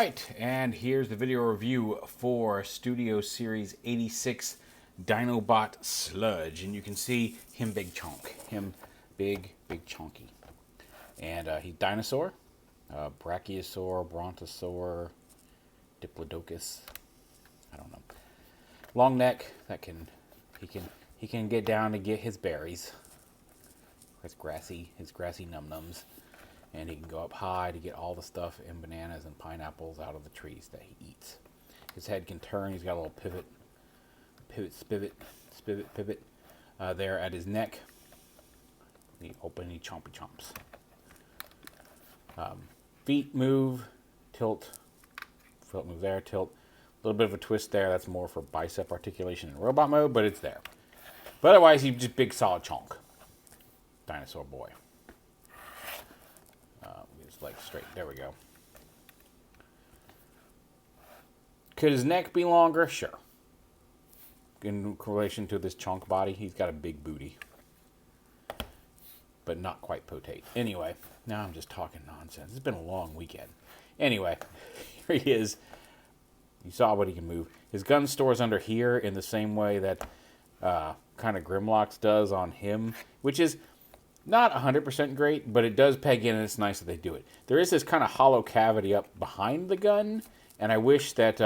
Alright, and here's the video review for Studio Series 86 Dinobot Sludge. And you can see him big chunk. Him big chunky. And he's dinosaur. Brachiosaur, Brontosaur, Diplodocus. I don't know. Long neck. He can get down to get his berries. His grassy num-nums. And he can go up high to get all the stuff and bananas and pineapples out of the trees that he eats. His head can turn. He's got a little pivot there at his neck. He chompy chomps. Feet move, tilt. Foot move there, tilt. A little bit of a twist there. That's more for bicep articulation in robot mode, but it's there. But otherwise, he's just big solid chunk. Dinosaur boy. His legs straight. There we go. Could his neck be longer? Sure. In relation to this chunk body, he's got a big booty. But not quite potate. Anyway, now I'm just talking nonsense. It's been a long weekend. Anyway, here he is. You saw what he can move. His gun stores under here in the same way that kind of Grimlock's does on him, which is not 100% great, but it does peg in, and it's nice that they do it. There is this kind of hollow cavity up behind the gun, and I wish that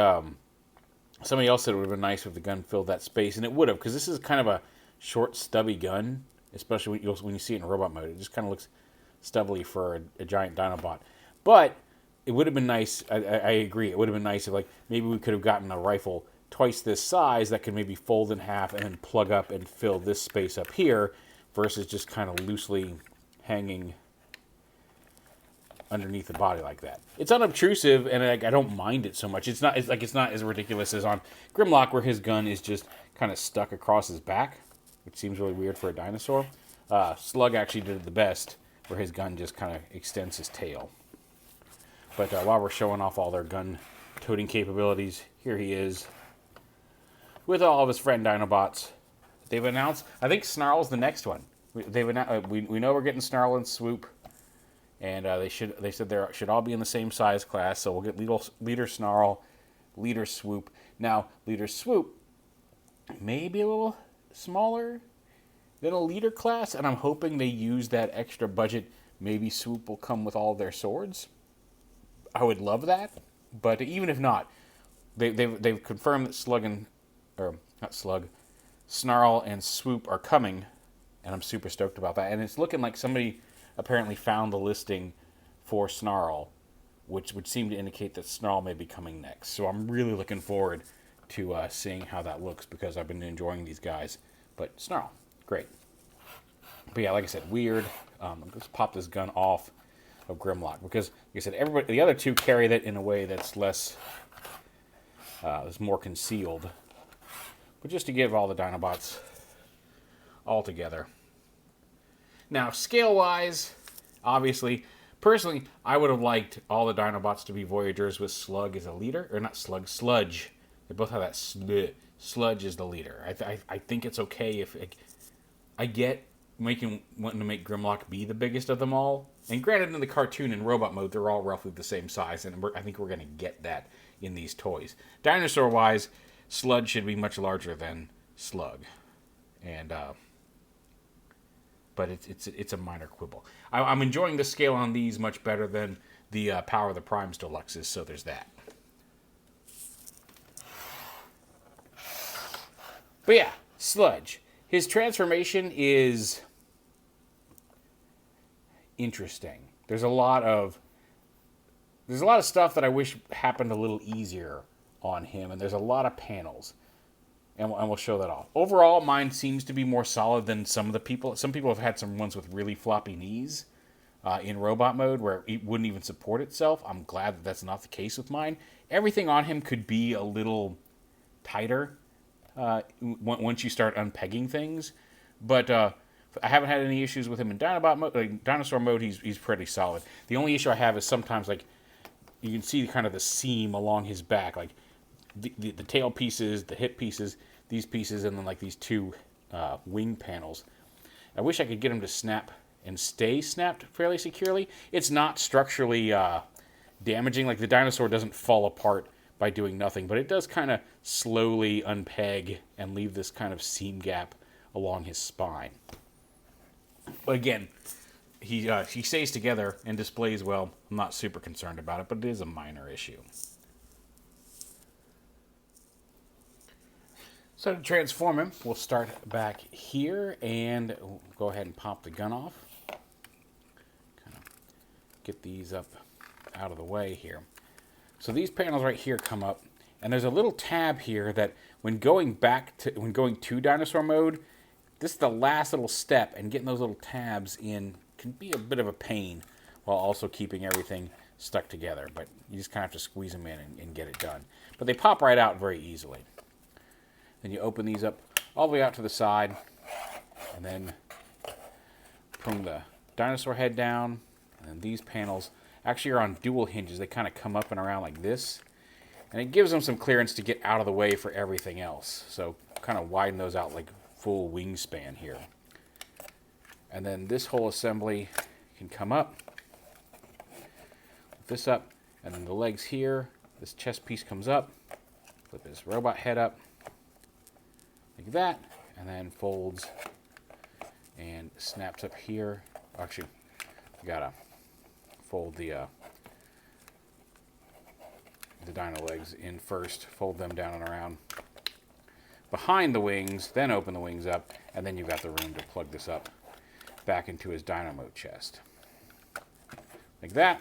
somebody else said it would have been nice if the gun filled that space, and it would have, because this is kind of a short, stubby gun, especially when you see it in robot mode. It just kind of looks stubbly for a giant Dinobot. But it would have been nice, I agree, it would have been nice if like maybe we could have gotten a rifle twice this size that could maybe fold in half and then plug up and fill this space up here, versus just kind of loosely hanging underneath the body like that. It's unobtrusive, and I don't mind it so much. It's not as ridiculous as on Grimlock, where his gun is just kind of stuck across his back, which seems really weird for a dinosaur. Slug actually did it the best, where his gun just kind of extends his tail. But while we're showing off all their gun-toting capabilities, here he is with all of his friend Dinobots. They've announced, I think Snarl's the next one. We know we're getting Snarl and Swoop, and they said they should all be in the same size class. So we'll get Leader Snarl, Leader Swoop. Now Leader Swoop may be a little smaller than a Leader class, and I'm hoping they use that extra budget. Maybe Swoop will come with all their swords. I would love that, but even if not, they've confirmed that Snarl and Swoop are coming, and I'm super stoked about that. And it's looking like somebody apparently found the listing for Snarl, which would seem to indicate that Snarl may be coming next. So I'm really looking forward to seeing how that looks, because I've been enjoying these guys. But Snarl, great. But yeah, like I said, weird. Let's pop this gun off of Grimlock, because like I said, the other two carry that in a way that's is more concealed. But just to give all the Dinobots all together. Now, scale-wise, obviously, personally, I would have liked all the Dinobots to be Voyagers with Slug as a leader. Or not Slug, Sludge. They both have that Sludge as the leader. I think it's okay if... I get wanting to make Grimlock be the biggest of them all. And granted, in the cartoon and robot mode, they're all roughly the same size. And I think we're going to get that in these toys. Dinosaur-wise, Sludge should be much larger than Slug, and but it's a minor quibble. I'm enjoying the scale on these much better than the Power of the Primes Deluxes, so there's that. But yeah, Sludge. His transformation is interesting. There's a lot of stuff that I wish happened a little easier on him, and there's a lot of panels, and we'll show that off. Overall, mine seems to be more solid than some of the people. Some people have had some ones with really floppy knees in robot mode where it wouldn't even support itself. I'm glad that that's not the case with mine. Everything on him could be a little tighter once you start unpegging things, but I haven't had any issues with him in Dinobot mode. Like dinosaur mode, he's pretty solid. The only issue I have is sometimes, like, you can see kind of the seam along his back, like the tail pieces, the hip pieces, these pieces, and then like these two wing panels. I wish I could get them to snap and stay snapped fairly securely. It's not structurally damaging. Like, the dinosaur doesn't fall apart by doing nothing, but it does kind of slowly unpeg and leave this kind of seam gap along his spine. But again, he stays together and displays well. I'm not super concerned about it, but it is a minor issue. So to transform him, we'll start back here and we'll go ahead and pop the gun off. Kind of get these up out of the way here. So these panels right here come up, and there's a little tab here that when going to dinosaur mode, this is the last little step, and getting those little tabs in can be a bit of a pain while also keeping everything stuck together. But you just kind of have to squeeze them in and get it done. But they pop right out very easily. Then you open these up all the way out to the side, and then bring the dinosaur head down, and then these panels actually are on dual hinges. They kind of come up and around like this, and it gives them some clearance to get out of the way for everything else. So kind of widen those out like full wingspan here. And then this whole assembly can come up, flip this up, and then the legs here, this chest piece comes up, flip this robot head up like that, and then folds and snaps up here. Actually, you gotta fold the dino legs in first, fold them down and around behind the wings, then open the wings up, and then you've got the room to plug this up back into his dino mode chest. Like that,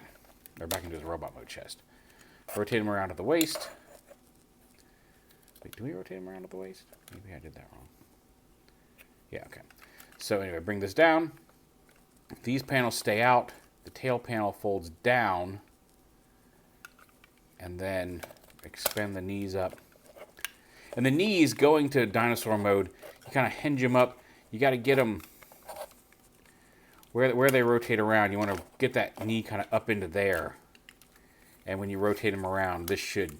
or back into his robot mode chest. Rotate him around at the waist. Wait, do we rotate him around at the waist? Maybe I did that wrong. Yeah, okay. So anyway, bring this down. These panels stay out. The tail panel folds down. And then expand the knees up. And the knees, going to dinosaur mode, you kind of hinge them up. You got to get them where they rotate around. You want to get that knee kind of up into there. And when you rotate them around, it should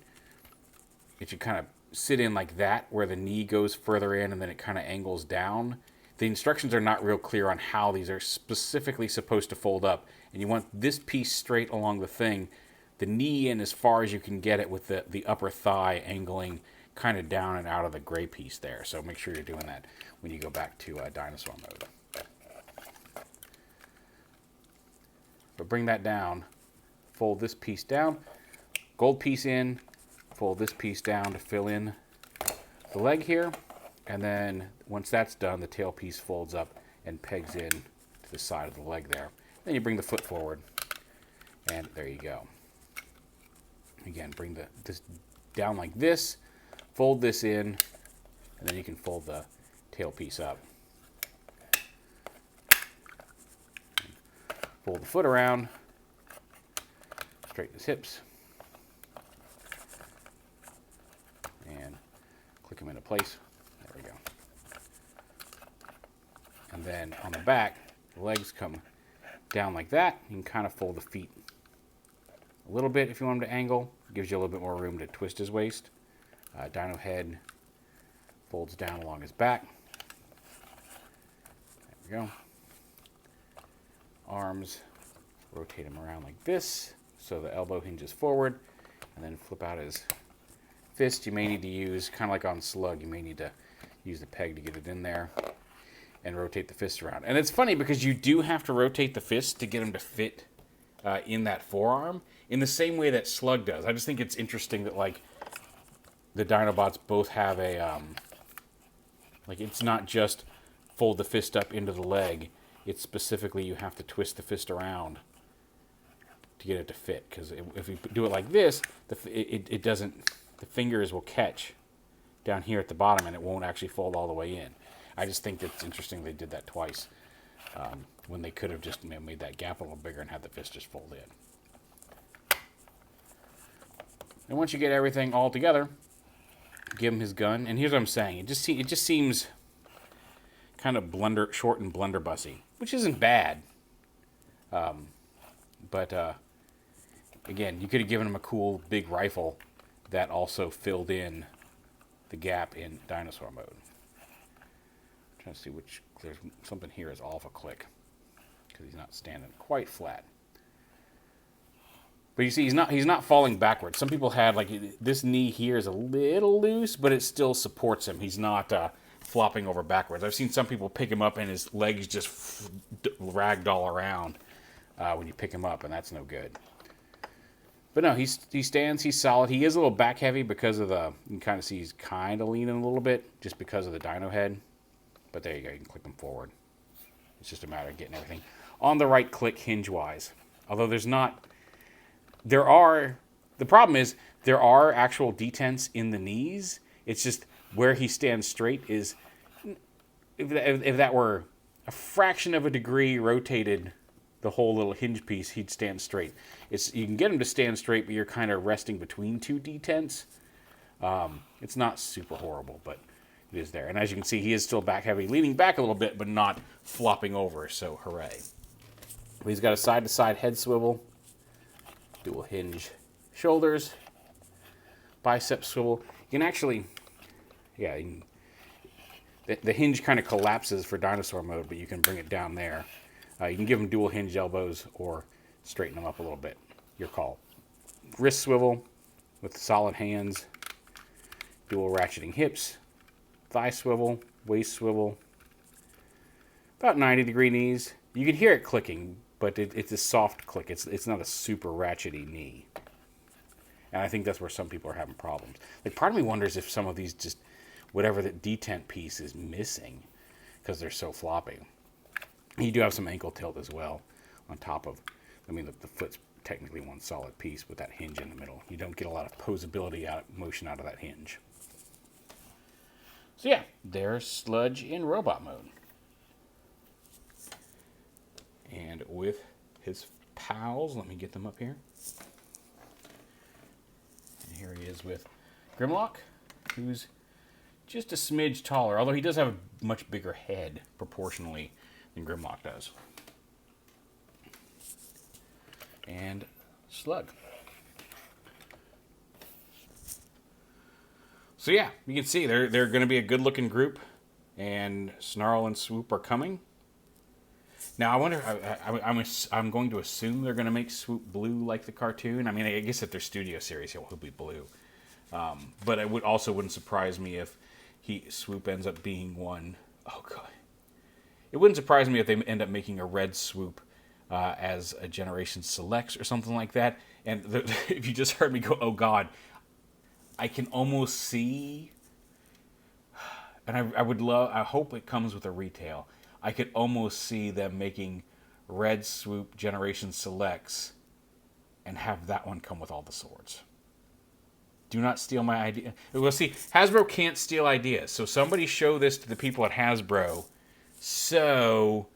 kind of sit in like that, where the knee goes further in and then it kind of angles down. The instructions are not real clear on how these are specifically supposed to fold up. And you want this piece straight along the thing, the knee in as far as you can get it, with the upper thigh angling kind of down and out of the gray piece there. So make sure you're doing that when you go back to dinosaur mode. But bring that down, fold this piece down, gold piece in, fold this piece down to fill in the leg here, and then once that's done, the tail piece folds up and pegs in to the side of the leg there. Then you bring the foot forward, and there you go. Again, bring this down like this, fold this in, and then you can fold the tail piece up. Fold the foot around, straighten his hips, and click them into place. There we go. And then on the back, the legs come down like that. You can kind of fold the feet a little bit if you want them to angle. Gives you a little bit more room to twist his waist. Dino head folds down along his back. There we go. Arms, rotate him around like this so the elbow hinges forward, and then flip out his fist. You may need to use, kind of like on Slug, you may need to use the peg to get it in there and rotate the fist around. And it's funny because you do have to rotate the fist to get him to fit in that forearm in the same way that Slug does. I just think it's interesting that, like, the Dinobots both have a like, it's not just fold the fist up into the leg. It's specifically you have to twist the fist around to get it to fit. Because if you do it like this, it doesn't. The fingers will catch down here at the bottom, and it won't actually fold all the way in. I just think it's interesting they did that twice, when they could have just made that gap a little bigger and had the fist just fold in. And once you get everything all together, give him his gun. And here's what I'm saying: it just seems kind of short and blunderbussy, which isn't bad. But again, you could have given him a cool big rifle that also filled in the gap in dinosaur mode. I'm trying to see which. There's something here is off a click because he's not standing quite flat. But you see, he's not falling backwards. Some people had, like, this knee here is a little loose, but it still supports him. He's not flopping over backwards. I've seen some people pick him up and his legs just ragdoll around when you pick him up, and that's no good. But no, he stands, he's solid. He is a little back heavy because of you can kind of see he's kind of leaning a little bit just because of the dino head. But there you go, you can click him forward. It's just a matter of getting everything on the right click hinge-wise. Although the problem is there are actual detents in the knees. It's just where he stands straight is, if that were a fraction of a degree rotated the whole little hinge piece, he'd stand straight. You can get him to stand straight, but you're kind of resting between two detents. It's not super horrible, but it is there. And as you can see, he is still back heavy, leaning back a little bit, but not flopping over, so hooray. But he's got a side-to-side head swivel, dual hinge shoulders, bicep swivel. You can actually, the hinge kind of collapses for dinosaur mode, but you can bring it down there. You can give him dual hinge elbows or straighten them up a little bit. Your call. Wrist swivel with solid hands, dual ratcheting hips, thigh swivel, waist swivel, about 90-degree knees. You can hear it clicking, but it's a soft click. It's not a super ratchety knee. And I think that's where some people are having problems. Like, part of me wonders if some of these just, whatever the detent piece is missing because they're so floppy. You do have some ankle tilt as well on top of, the foot's technically one solid piece with that hinge in the middle. You don't get a lot of posability motion out of that hinge. So yeah, there's Sludge in robot mode. And with his pals, let me get them up here. And here he is with Grimlock, who's just a smidge taller, although he does have a much bigger head proportionally than Grimlock does. And Slug. So yeah, you can see they're going to be a good-looking group, and Snarl and Swoop are coming. Now I wonder. I'm going to assume they're going to make Swoop blue like the cartoon. I guess if they're studio series, he'll be blue. But it wouldn't surprise me if Swoop ends up being one. Oh god. It wouldn't surprise me if they end up making a red Swoop as a Generation Selects or something like that. And if you just heard me go, oh god, I can almost see, and I hope it comes with a retail. I could almost see them making red Swoop Generation Selects and have that one come with all the swords. Do not steal my idea. Well, see, Hasbro can't steal ideas. So somebody show this to the people at Hasbro. So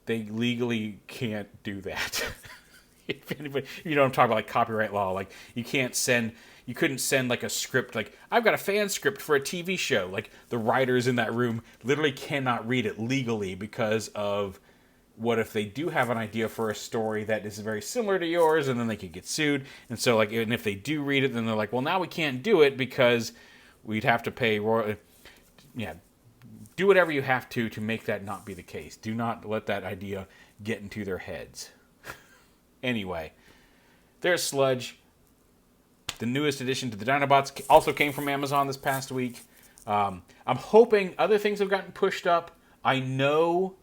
they legally can't do that. If anybody, I'm talking about, like, copyright law. Like, you couldn't send like a script, like, I've got a fan script for a TV show. Like, the writers in that room literally cannot read it legally because of what if they do have an idea for a story that is very similar to yours, and then they could get sued. And so, like, and if they do read it, then they're like, well, now we can't do it because we'd have to pay royalty. Yeah. Do whatever you have to make that not be the case. Do not let that idea get into their heads. Anyway, there's Sludge. The newest addition to the Dinobots also came from Amazon this past week. I'm hoping other things have gotten pushed up. I know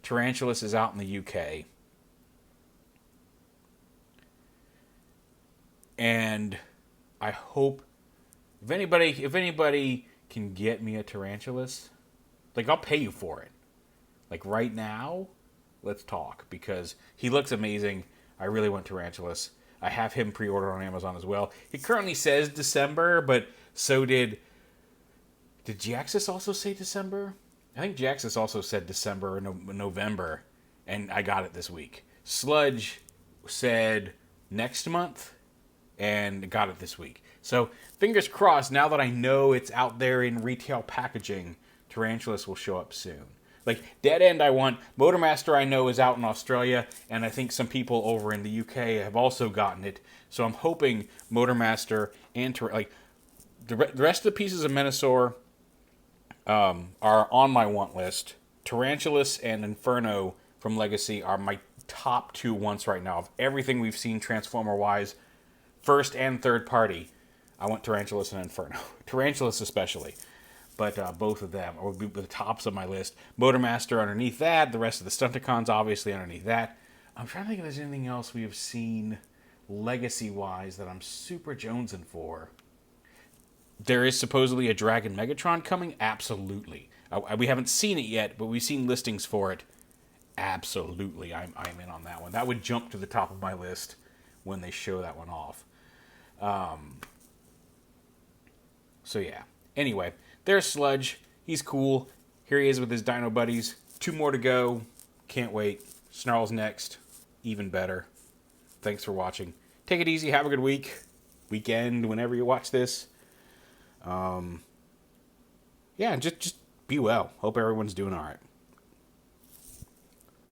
Tarantulas is out in the UK. And I hope if anybody can get me a Tarantulas, like, I'll pay you for it. Like, right now, let's talk, because he looks amazing. I really want Tarantulas. I have him pre-ordered on Amazon as well. It currently says December, but so did Jaxus also say December? I think Jaxus also said December or November, and I got it this week. Sludge said next month, and got it this week. So, fingers crossed, now that I know it's out there in retail packaging, Tarantulas will show up soon. Like, Dead End I want. Motormaster I know is out in Australia, and I think some people over in the UK have also gotten it. So I'm hoping Motormaster and the rest of the pieces of Menasor are on my want list. Tarantulas and Inferno from Legacy are my top 2 once right now of everything we've seen Transformer-wise, first and third party. I want Tarantulas and Inferno. Tarantulas especially. But both of them will be the tops of my list. Motormaster underneath that. The rest of the Stunticons obviously underneath that. I'm trying to think if there's anything else we have seen legacy-wise that I'm super jonesing for. There is supposedly a Dragon Megatron coming? Absolutely. We haven't seen it yet, but we've seen listings for it. Absolutely, I'm in on that one. That would jump to the top of my list when they show that one off. So yeah. Anyway, there's Sludge. He's cool. Here he is with his Dino buddies. 2 more to go. Can't wait. Snarl's next. Even better. Thanks for watching. Take it easy. Have a good weekend, whenever you watch this. Yeah, just be well. Hope everyone's doing all right.